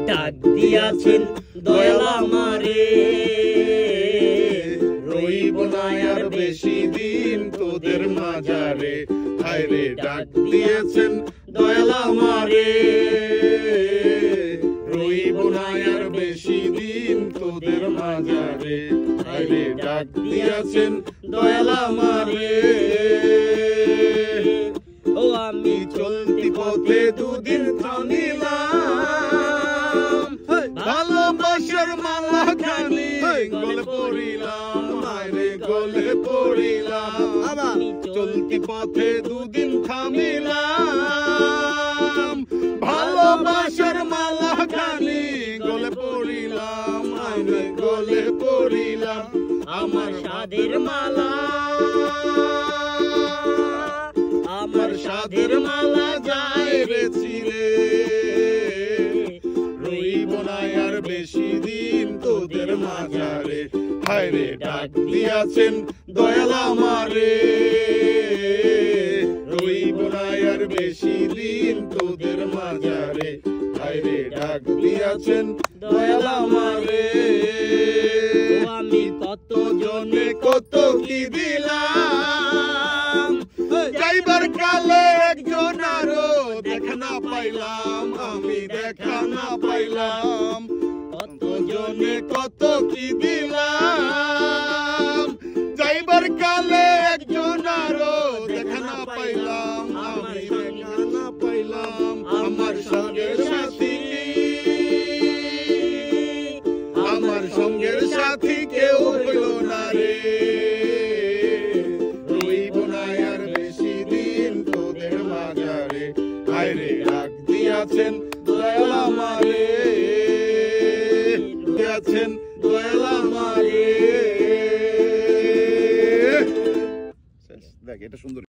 ডাক দিয়াছেন দয়াল আমারে, রইব না আর বেশি দিন তোদের মাঝারে। হায় রে ডাক দিয়েছেন দয়াল আমারে, রইব না আর বেশি দিন তোদের মাঝারে। হায় রে ডাক দিয়েছেন দয়াল আমারে। ও আমি চলতি পথে দুদিন থামিলাম, ভালোবাসার মালা খানি গলে পড়িলাম। হায় রে গলে পড়িলাম। চলতি পথে দুদিন থামিলাম, ভালোবাসার মালা খানি গলে পড়িলাম। হায় রে গলে পড়িলাম। আমার সাদের মালা, আমার সাদের মালা যায় রে ছিঁড়ে, রইব না আর বেশি দিন তোদের মাঝারে। হায় রে ডাক দিয়াছেন দয়াল আমারে, রইব না আর বেশি দিন তোদের মাঝারে। হায় রে ডাক দিয়াছেন দয়াল আমারে। আমি কত জনে কত কি দিলাম, যাইবার কালে একজন আরো দেখা না পাইলাম, আমি দেখা না পাইলাম। কত জনে কত কি দিলাম, যাইবার কালে একজন আরো দেখা না পাইলাম, আমি দেখা না পাইলাম। আমার সঙ্গের সাথী, আমার সঙ্গের সাথী কেউ হইল না রে, রইব না আর বেশি দিন তোদের মাঝারে। হায় রে ডাক দিয়াছেন দয়াল আমারে, দিয়াছেন দয়াল আমারে। দেখ এটা সুন্দর।